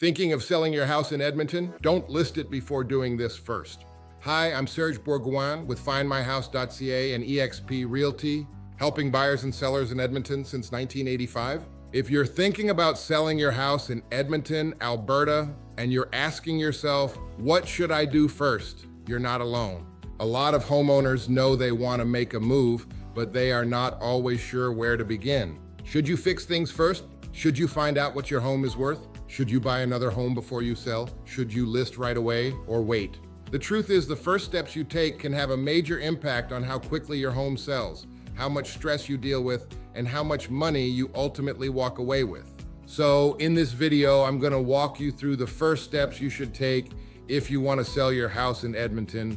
Thinking of selling your house in Edmonton? Don't list it before doing this first. Hi, I'm Serge Bourgoin with FindMyHouse.ca and eXp Realty, helping buyers and sellers in Edmonton since 1985. If you're thinking about selling your house in Edmonton, Alberta, and you're asking yourself, what should I do first? You're not alone. A lot of homeowners know they want to make a move, but they are not always sure where to begin. Should you fix things first? Should you find out what your home is worth? Should you buy another home before you sell? Should you list right away or wait? The truth is, the first steps you take can have a major impact on how quickly your home sells, how much stress you deal with, and how much money you ultimately walk away with. So in this video, I'm going to walk you through the first steps you should take if you want to sell your house in Edmonton.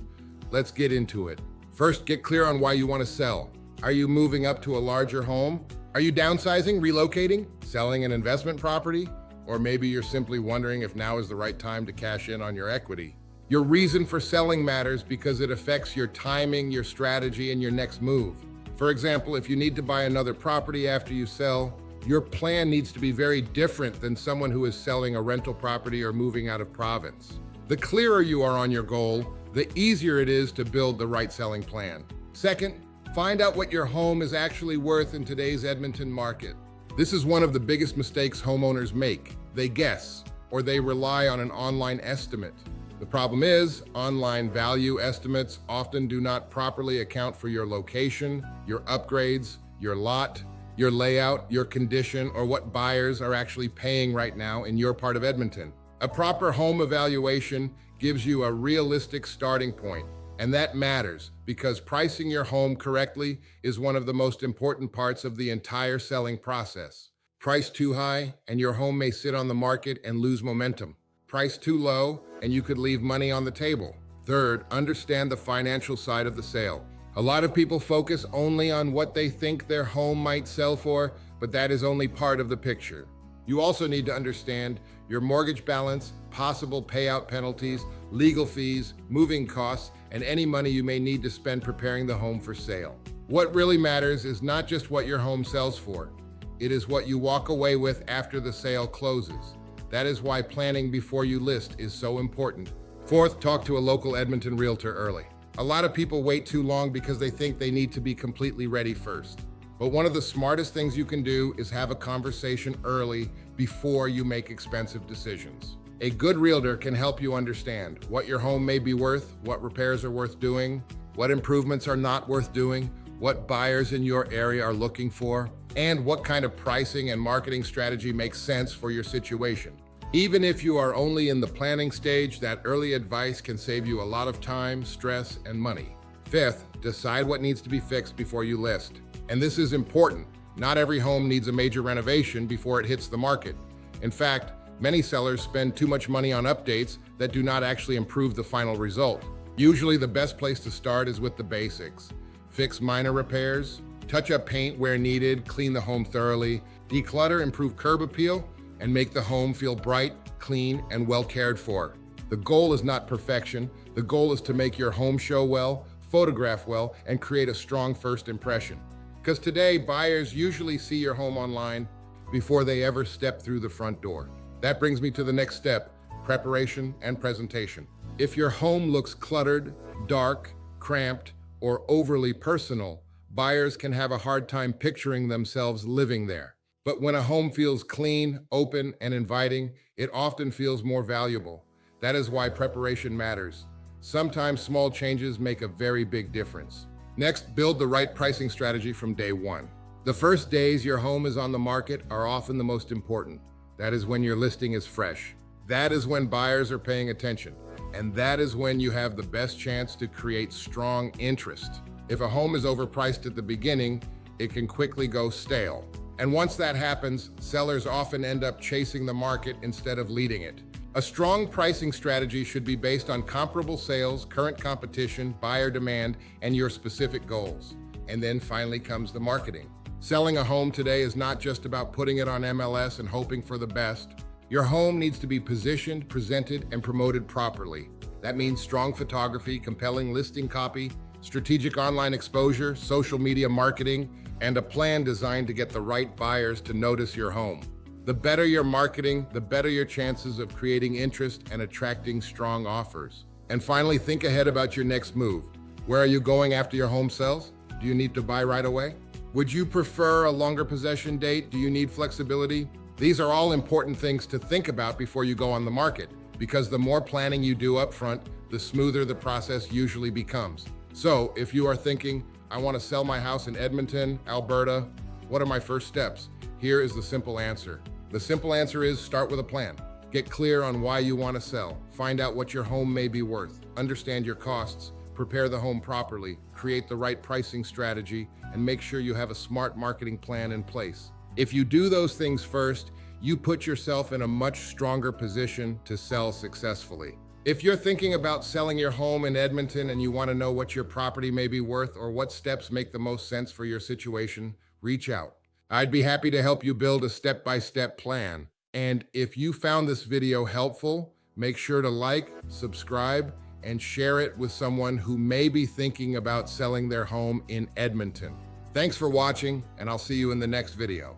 Let's get into it. First, get clear on why you want to sell. Are you moving up to a larger home? Are you downsizing, relocating, selling an investment property? Or maybe you're simply wondering if now is the right time to cash in on your equity. Your reason for selling matters because it affects your timing, your strategy, and your next move. For example, if you need to buy another property after you sell, your plan needs to be very different than someone who is selling a rental property or moving out of province. The clearer you are on your goal, the easier it is to build the right selling plan. Second, find out what your home is actually worth in today's Edmonton market. This is one of the biggest mistakes homeowners make. They guess, or they rely on an online estimate. The problem is, online value estimates often do not properly account for your location, your upgrades, your lot, your layout, your condition, or what buyers are actually paying right now in your part of Edmonton. A proper home evaluation gives you a realistic starting point, and that matters because pricing your home correctly is one of the most important parts of the entire selling process. Price too high, and your home may sit on the market and lose momentum. Price too low, and you could leave money on the table. Third, understand the financial side of the sale. A lot of people focus only on what they think their home might sell for, but that is only part of the picture. You also need to understand your mortgage balance, possible payout penalties, legal fees, moving costs, and any money you may need to spend preparing the home for sale. What really matters is not just what your home sells for. It is what you walk away with after the sale closes. That is why planning before you list is so important. Fourth, talk to a local Edmonton realtor early. A lot of people wait too long because they think they need to be completely ready first. But one of the smartest things you can do is have a conversation early before you make expensive decisions. A good realtor can help you understand what your home may be worth, what repairs are worth doing, what improvements are not worth doing, what buyers in your area are looking for, and what kind of pricing and marketing strategy makes sense for your situation. Even if you are only in the planning stage, that early advice can save you a lot of time, stress, and money. Fifth, decide what needs to be fixed before you list. And this is important. Not every home needs a major renovation before it hits the market. In fact, many sellers spend too much money on updates that do not actually improve the final result. Usually the best place to start is with the basics. Fix minor repairs, touch up paint where needed, clean the home thoroughly, declutter, improve curb appeal, and make the home feel bright, clean, and well cared for. The goal is not perfection. The goal is to make your home show well, photograph well, and create a strong first impression. Because today, buyers usually see your home online before they ever step through the front door. That brings me to the next step, preparation and presentation. If your home looks cluttered, dark, cramped, or overly personal, buyers can have a hard time picturing themselves living there. But when a home feels clean, open, and inviting, it often feels more valuable. That is why preparation matters. Sometimes small changes make a very big difference. Next, build the right pricing strategy from day one. The first days your home is on the market are often the most important. That is when your listing is fresh. That is when buyers are paying attention. And that is when you have the best chance to create strong interest. If a home is overpriced at the beginning, it can quickly go stale. And once that happens, sellers often end up chasing the market instead of leading it. A strong pricing strategy should be based on comparable sales, current competition, buyer demand, and your specific goals. And then finally comes the marketing. Selling a home today is not just about putting it on MLS and hoping for the best. Your home needs to be positioned, presented, and promoted properly. That means strong photography, compelling listing copy, strategic online exposure, social media marketing, and a plan designed to get the right buyers to notice your home. The better your marketing, the better your chances of creating interest and attracting strong offers. And finally, think ahead about your next move. Where are you going after your home sells? Do you need to buy right away? Would you prefer a longer possession date? Do you need flexibility? These are all important things to think about before you go on the market, because the more planning you do up front, the smoother the process usually becomes. So if you are thinking, I want to sell my house in Edmonton, Alberta, what are my first steps? Here is the simple answer. The simple answer is start with a plan. Get clear on why you want to sell. Find out what your home may be worth. Understand your costs. Prepare the home properly. Create the right pricing strategy, and make sure you have a smart marketing plan in place. If you do those things first, you put yourself in a much stronger position to sell successfully. If you're thinking about selling your home in Edmonton and you want to know what your property may be worth or what steps make the most sense for your situation, reach out. I'd be happy to help you build a step-by-step plan. And if you found this video helpful, make sure to like, subscribe, and share it with someone who may be thinking about selling their home in Edmonton. Thanks for watching, and I'll see you in the next video.